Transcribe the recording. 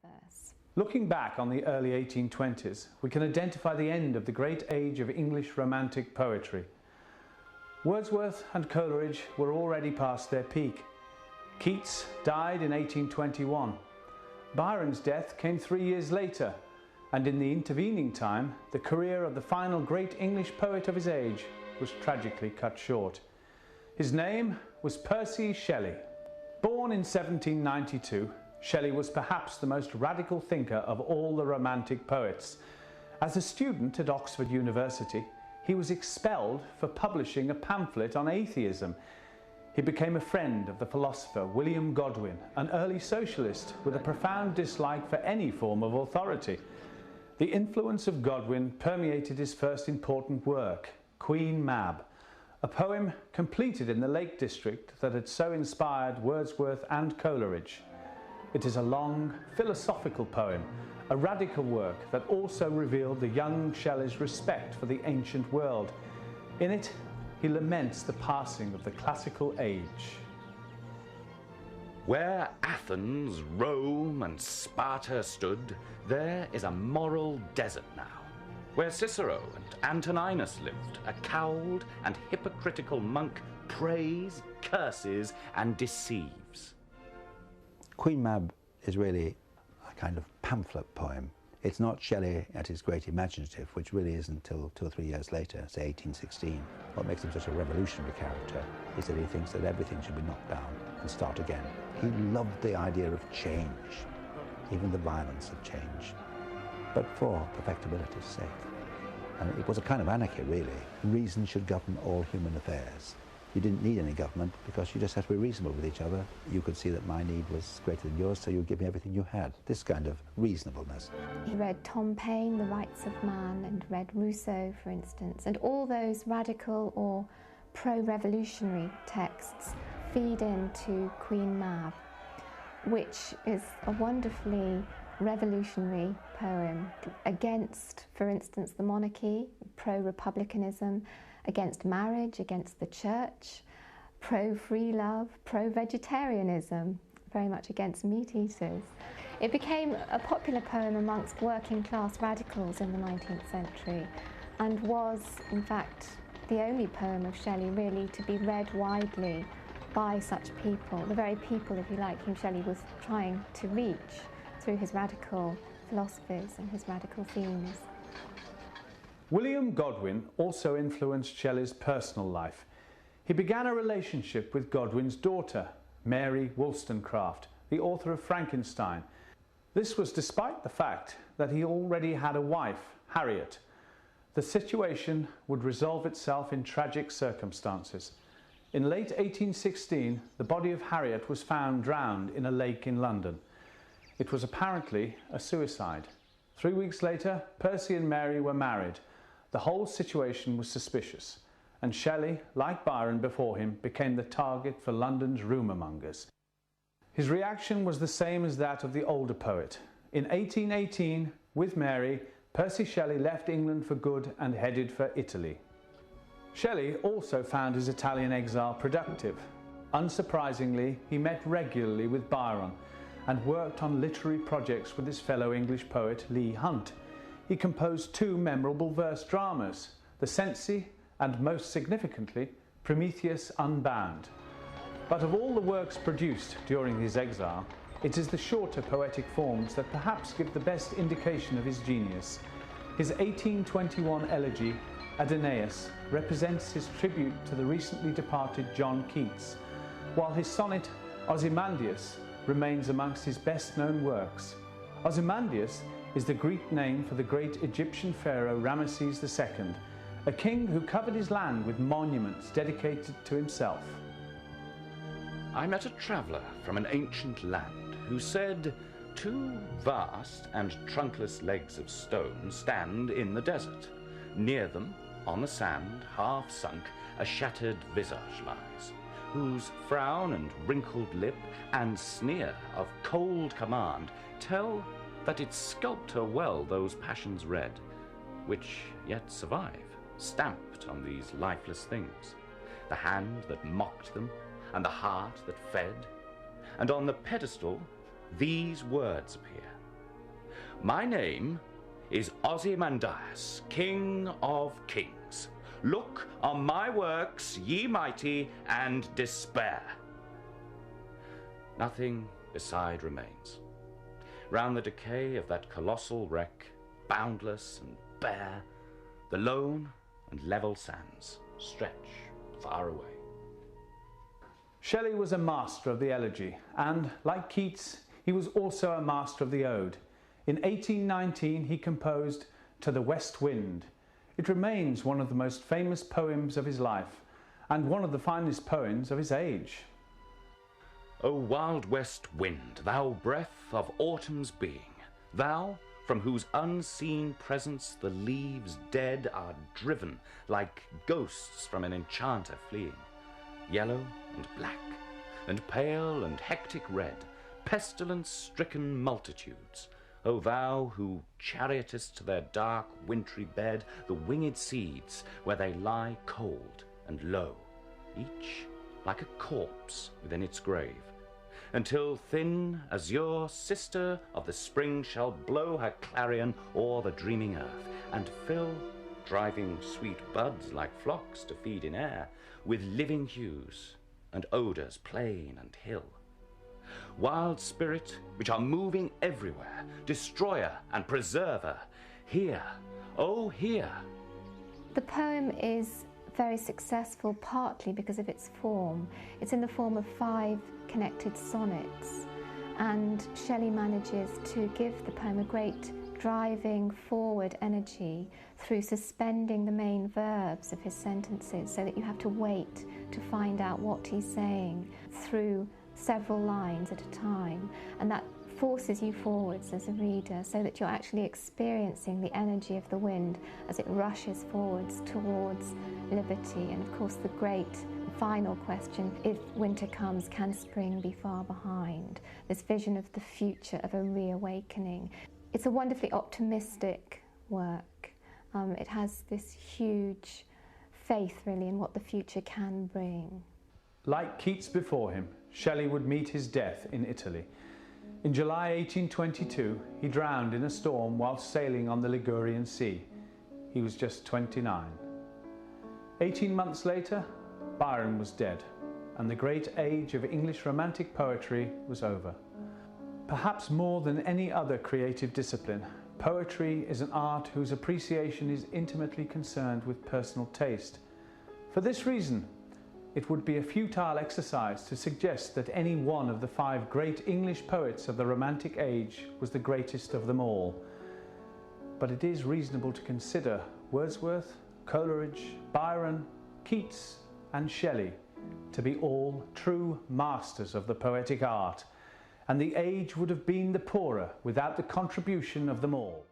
verse. Looking back on the early 1820s, we can identify the end of the great age of English Romantic poetry. Wordsworth and Coleridge were already past their peak. Keats died in 1821. Byron's death came 3 years later, and in the intervening time, the career of the final great English poet of his age was tragically cut short. His name was Percy Shelley. Born in 1792, Shelley was perhaps the most radical thinker of all the Romantic poets. As a student at Oxford University, he was expelled for publishing a pamphlet on atheism. He became a friend of the philosopher William Godwin, an early socialist with a profound dislike for any form of authority. The influence of Godwin permeated his first important work, Queen Mab, a poem completed in the Lake District that had so inspired Wordsworth and Coleridge. It is a long, philosophical poem, a radical work that also revealed the young Shelley's respect for the ancient world. In it, he laments the passing of the classical age. Where Athens, Rome and Sparta stood, there is a moral desert now. Where Cicero and Antoninus lived, a cowled and hypocritical monk prays, curses and deceives. Queen Mab is really a kind of pamphlet poem. It's not Shelley at his great imaginative, which really isn't until 2 or 3 years later, say 1816. What makes him such a revolutionary character is that he thinks that everything should be knocked down and start again. He loved the idea of change, even the violence of change, but for perfectibility's sake. And it was a kind of anarchy, really. Reason should govern all human affairs. You didn't need any government because you just had to be reasonable with each other. You could see that my need was greater than yours, so you would give me everything you had. This kind of reasonableness. He read Tom Paine, The Rights of Man, and read Rousseau, for instance, and all those radical or pro-revolutionary texts feed into Queen Mab, which is a wonderfully revolutionary poem against, for instance, the monarchy, pro-republicanism, against marriage, against the church, pro-free love, pro-vegetarianism, very much against meat eaters. It became a popular poem amongst working class radicals in the 19th century and was, in fact, the only poem of Shelley really to be read widely by such people, the very people, if you like, whom Shelley was trying to reach through his radical philosophies and his radical themes. William Godwin also influenced Shelley's personal life. He began a relationship with Godwin's daughter, Mary Wollstonecraft, the author of Frankenstein. This was despite the fact that he already had a wife, Harriet. The situation would resolve itself in tragic circumstances. In late 1816, the body of Harriet was found drowned in a lake in London. It was apparently a suicide. 3 weeks later, Percy and Mary were married. The whole situation was suspicious, and Shelley, like Byron before him, became the target for London's rumour mongers. His reaction was the same as that of the older poet. In 1818, with Mary, Percy Shelley left England for good and headed for Italy. Shelley also found his Italian exile productive. Unsurprisingly, he met regularly with Byron and worked on literary projects with his fellow English poet Leigh Hunt. He composed 2 memorable verse dramas, The Cenci and, most significantly, Prometheus Unbound. But of all the works produced during his exile, it is the shorter poetic forms that perhaps give the best indication of his genius. His 1821 elegy, Adonais, represents his tribute to the recently departed John Keats, while his sonnet, Ozymandias, remains amongst his best-known works. Ozymandias is the Greek name for the great Egyptian pharaoh Ramesses II, a king who covered his land with monuments dedicated to himself. I met a traveller from an ancient land who said, 2 vast and trunkless legs of stone stand in the desert. Near them, on the sand, half sunk, a shattered visage lies, whose frown and wrinkled lip and sneer of cold command tell that its sculptor well those passions read, which yet survive, stamped on these lifeless things, the hand that mocked them, and the heart that fed, and on the pedestal these words appear, My name is Ozymandias, King of Kings. Look on my works, ye mighty, and despair. Nothing beside remains. Round the decay of that colossal wreck, boundless and bare, the lone and level sands stretch far away. Shelley was a master of the elegy and, like Keats, he was also a master of the ode. In 1819 he composed To the West Wind. It remains one of the most famous poems of his life and one of the finest poems of his age. O wild west wind, thou breath of autumn's being, thou from whose unseen presence the leaves dead are driven like ghosts from an enchanter fleeing, yellow and black, and pale and hectic red, pestilence-stricken multitudes, O thou who chariotest to their dark wintry bed the winged seeds where they lie cold and low, each like a corpse within its grave, until thin azure sister of the spring shall blow her clarion o'er the dreaming earth, and fill, driving sweet buds like flocks to feed in air, with living hues and odours plain and hill. Wild spirit, which are moving everywhere, destroyer and preserver, hear, oh hear. The poem is very successful partly because of its form. It's in the form of 5 connected sonnets, and Shelley manages to give the poem a great driving forward energy through suspending the main verbs of his sentences so that you have to wait to find out what he's saying through several lines at a time, and that forces you forwards as a reader so that you're actually experiencing the energy of the wind as it rushes forwards towards liberty. And of course the great final question, if winter comes, can spring be far behind? This vision of the future, of a reawakening. It's a wonderfully optimistic work. It has this huge faith really in what the future can bring. Like Keats before him, Shelley would meet his death in Italy. In July 1822, he drowned in a storm while sailing on the Ligurian Sea. He was just 29. 18 months later, Byron was dead, and the great age of English romantic poetry was over. Perhaps more than any other creative discipline, poetry is an art whose appreciation is intimately concerned with personal taste. For this reason, it would be a futile exercise to suggest that any one of the 5 great English poets of the Romantic age was the greatest of them all. But it is reasonable to consider Wordsworth, Coleridge, Byron, Keats and Shelley to be all true masters of the poetic art, and the age would have been the poorer without the contribution of them all.